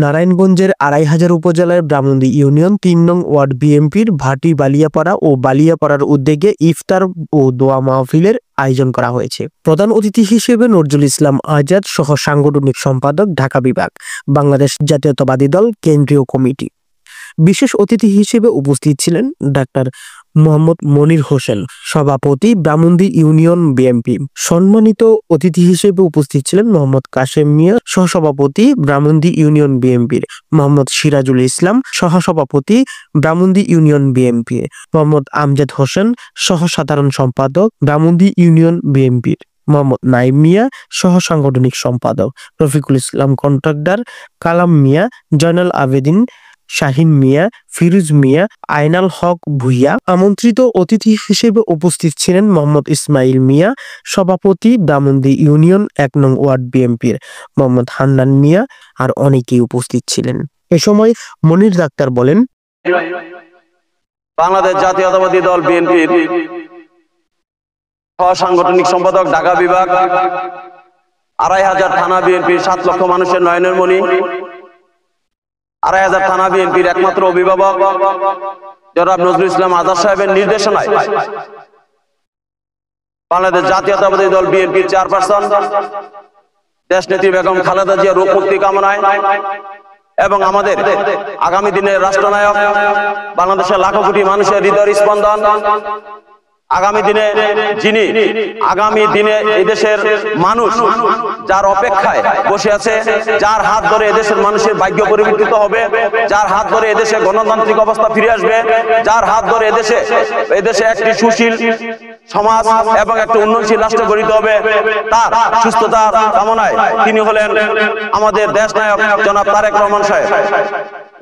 নারায়ণগঞ্জের ২৫০০ উপজেলার ব্রাহ্মণদী ইউনিয়ন ৩ নং ওয়ার্ড বিএনপির ভাটি বালিয়াপাড়া ও বালিয়াপাড়ার উদ্যোগে ইফতার ও দোয়া মাহফিলের আয়োজন করা হয়েছে। প্রধান অতিথি হিসেবে নজরুল ইসলাম আজাদ সহ সাংগঠনিক সম্পাদক, ঢাকা বিভাগ, বাংলাদেশ জাতীয়তাবাদী দল, কেন্দ্রীয় কমিটি। বিশেষ অতিথি হিসেবে উপস্থিত ছিলেন ডাক্তার মোহাম্মদ মনির হোসেন, সভাপতি, ব্রাহ্মণদী ইউনিয়ন বিএনপি। সম্মানিত অতিথি হিসেবে উপস্থিত ছিলেন মোহাম্মদ কাশেম মিয়া, সহসভাপতি, ব্রাহ্মণদী ইউনিয়ন বিএনপির, মোহাম্মদ সিরাজুল ইসলাম, সহসভাপতি, ব্রাহ্মণদী ইউনিয়ন বিএনপি, মোহাম্মদ আমজাদ হোসেন, সহ সাধারণ সম্পাদক, ব্রাহ্মণদী ইউনিয়ন বিএনপির, মোহাম্মদ নাইম মিয়া, সহ সাংগঠনিক সম্পাদক, রফিকুল ইসলাম কন্ট্রাক্টর, কালাম মিয়া, জয়নাল আবেদিন, শাহিন মিয়া, ফিরোজ মিয়া, আইনাল হক ভুইয়া। আমন্ত্রিত অতিথি হিসেবে উপস্থিত ছিলেন মোহাম্মদ ইসমাইল মিয়া, সভাপতি, ব্রাহ্মণদী ইউনিয়ন ১ নং ওয়ার্ড বিএনপির, মোহাম্মদ হান্নান মিয়া, আর অনেকেই উপস্থিত ছিলেন। এ সময় মনির ডাক্তার বলেন, বাংলাদেশ জাতীয়তাবাদী দল বিএনপির সাংগঠনিক সম্পাদক, ঢাকা বিভাগ, ২৫০০ থানা বিএনপির ৭ লক্ষ মানুষের নয়নের মণি, ২৫০০ থানা বিএনপির একমাত্র অভিভাবক জনাব নজরুল ইসলাম আজাদ সাহেবের নির্দেশনায় বাংলাদেশ জাতীয়তাবাদী দল বিএনপির চেয়ারপারসন দেশনেত্রী বেগম খালেদা জিয়া রোগ মুক্তি কামনায় এবং আমাদের আগামী দিনের রাষ্ট্রনায়ক, বাংলাদেশের লাখো কোটি মানুষের হৃদয়ের স্পন্দন, আগামী দিনে যিনি এই দেশের মানুষ যার অপেক্ষায় বসে আছে, যার হাত ধরে এদেশের মানুষের ভাগ্য পরিবর্তিত হবে, যার হাত ধরে এদেশে গণতান্ত্রিক অবস্থা ফিরে আসবে, যার হাত ধরে এদেশে একটি সুশীল সমাজ এবং একটা উন্নয়নশীল রাষ্ট্র গঠিত হবে, তার সুস্থতার কামনায় তিনি হলেন আমাদের দেশ নায়ক জনাব তারেক রহমান সাহেব।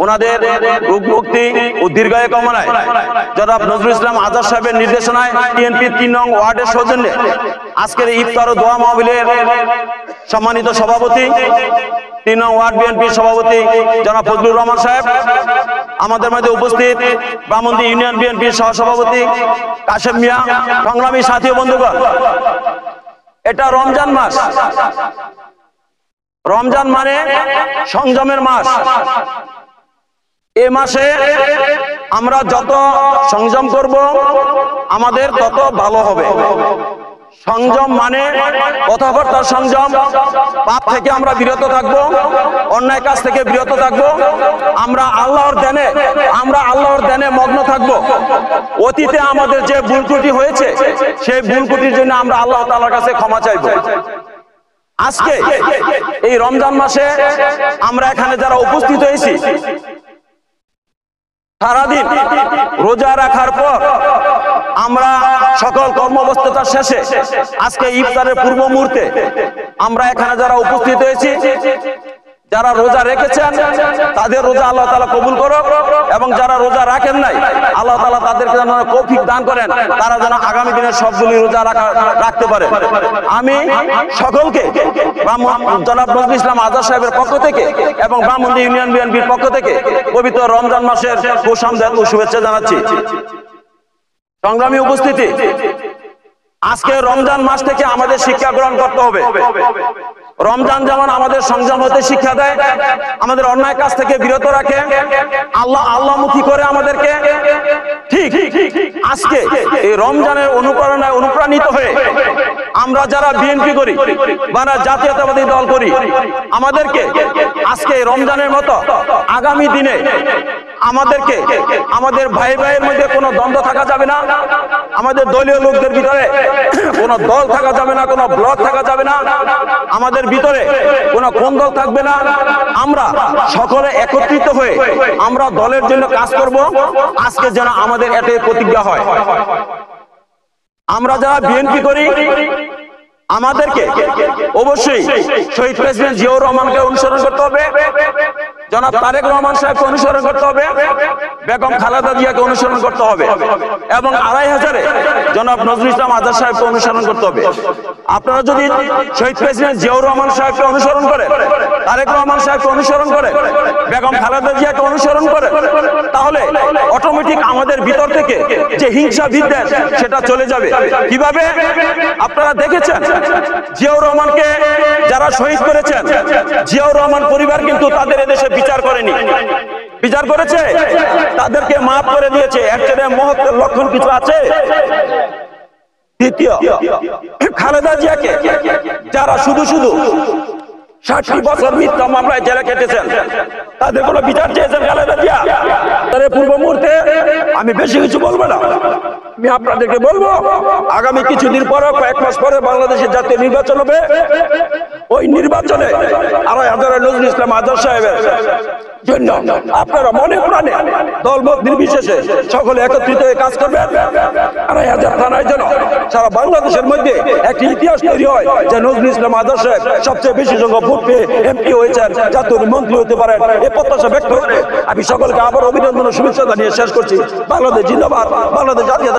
ওনাদের রোগ মুক্তি ও দীর্ঘায়ু কামনায় জনাব নজরুল ইসলাম আজাদ সাহেবের নির্দেশনায় বিএনপি ৩ নং ওয়ার্ডের সৌজন্যে আজকের ইফতার ও দোয়া মাহফিলের সম্মানিত সভাপতি, ৩ নং ওয়ার্ড বিএনপির সভাপতি জনাব ফজলুর রহমান সাহেব, আমাদের মধ্যে উপস্থিত ব্রাহ্মণদী ইউনিয়ন বিএনপির সহসভাপতি কাশেম মিয়া, সংগ্রামী সাথী ও বন্ধুগণ, এটা রমজান মাস। রমজান মানে সংযমের মাস। এ মাসে আমরা যত সংযম করব আমাদের তত ভালো হবে। সংযম মানে কথাবার্তার সংযম, পাপ থেকে আমরা বিরত থাকব, অন্যায় কাজ থেকে বিরত থাকব, আমরা আল্লাহর ধ্যানে মগ্ন থাকব। অতীতে আমাদের যে ভুল ত্রুটি হয়েছে সেই ভুল ত্রুটির জন্য আমরা আল্লাহ তাআলার কাছে ক্ষমা চাইব। আজকে এই রমজান মাসে আমরা এখানে যারা উপস্থিত হয়েছি, সারাদিন রোজা রাখার পর আমরা সকল কর্মব্যস্ততা শেষে আজকে ইফতারের পূর্ব মুহূর্তে আমরা এখানে যারা উপস্থিত হয়েছি, যারা রোজা রেখেছেন তাদের রোজা আল্লাহ তাআলা কবুল করুক, এবং যারা রোজা রাখেন নাই আল্লাহ তাআলা তাদেরকে যেন তৌফিক দান করেন, তারা যেন আগামী দিনের সবগুলি রোজা রাখতে পারে। আমি সকলকে জনাব নজরুল ইসলাম আজাদ সাহেবের পক্ষ থেকে এবং ব্রাহ্মণদী ইউনিয়ন বিএনপির পক্ষ থেকে পবিত্র রমজান মাসের সুসংবাদ ও শুভেচ্ছা জানাচ্ছি। সংগ্রামী উপস্থিতি, আজকে রমজান মাস থেকে আমাদের শিক্ষা গ্রহণ করতে হবে। রমজান যেমন আমাদের সংযম হতে শিক্ষা দেয়, আমাদের অন্যায় কাজ থেকে বিরত রাখে, আল্লাহমুখী করে আমাদেরকে, ঠিক আজকে এই রমজানের অনুপ্রাণিত হয়ে আমরা যারা বিএনপি করি বা জাতীয়তাবাদী দল করি, আমাদেরকে আজকে রমজানের মতো আগামী দিনে আমাদেরকে আমাদের ভাই ভাইয়ের মধ্যে কোনো দ্বন্দ্ব থাকা যাবে না, আমাদের দলীয় লোকদের ভিতরে কোনো দল থাকা যাবে না, কোনো ব্লক থাকা যাবে না, আমাদের ভিতরে কোনো কোন্দল থাকবে না। আমরা সকলে একত্রিত হয়ে আমরা দলের জন্য কাজ করব। আজকে যেন আমাদের এটাই প্রতিজ্ঞা হয়। আমরা যারা বিএনপি করি আমাদেরকে অবশ্যই শহীদ প্রেসিডেন্ট জিয়াউর রহমানকে অনুসরণ করতে হবে, জনাব তারেক রহমান সাহেবকে অনুসরণ করতে হবে, বেগম খালেদা জিয়াকে অনুসরণ করতে হবে, এবং ২৫০০-এ জনাব নজরুল ইসলাম আজাদ সাহেবকে অনুসরণ করতে হবে। আপনারা যদি শহীদ প্রেসিডেন্ট জিয়াউর রহমান সাহেবকে অনুসরণ করেন, তারেক রহমান সাহেবকে অনুসরণ করেন, বেগম খালেদা জিয়াকে অনুসরণ করে, তাহলে অটোমেটিক আমাদের ভিতর থেকে যে হিংসা বিদ্বেষ সেটা চলে যাবে। কিভাবে? আপনারা দেখেছেন জিয়াউর রহমানকে যারা শহীদ করেছেন, জিয়াউর রহমান পরিবার কিন্তু তাদের এদেশে বিচার করেনি। বিচার করেছে, তাদেরকে মাফ করে দিয়েছে। এর চেয়ে মহত্বের লক্ষণ কিছু আছে? দ্বিতীয়, খালেদা জিয়াকে যারা শুধু 60 বছর মিথ্যা মামলায় জেলে কেটেছেন, তাদের কোনো বিচার চেয়েছেন খালেদা জিয়া? তাদের পূর্ব মুহূর্তে আমি বেশি কিছু বলবো না, আমি আপনাদেরকে বলবো আগামী কিছুদিন পরে, কয়েক মাস পরে বাংলাদেশের জাতীয় নির্বাচন হবে। ওই নির্বাচনে 2.5 নজরুল ইসলাম আজাদ সাহেবের জন্য আপনারা মনে প্রাণে দলমত নির্বিশেষে সকলে একত্রিত হয়ে কাজ করবেন। 2.5 থানায় যেন সারা বাংলাদেশের মধ্যে একটি ইতিহাস তৈরি হয় যে নজরুল ইসলাম আজাদ সাহেব সবচেয়ে বেশি সংখ্যক ভোট পেয়ে এমপি হয়েছেন, জাতীয় মন্ত্রী হতে পারেন। এই প্রত্যাশা ব্যক্ত করে আমি সকলকে আবার অভিনন্দন ও শুভেচ্ছা জানিয়ে শেষ করছি। বাংলাদেশ জিন্দাবাদ, বাংলাদেশ জাতীয়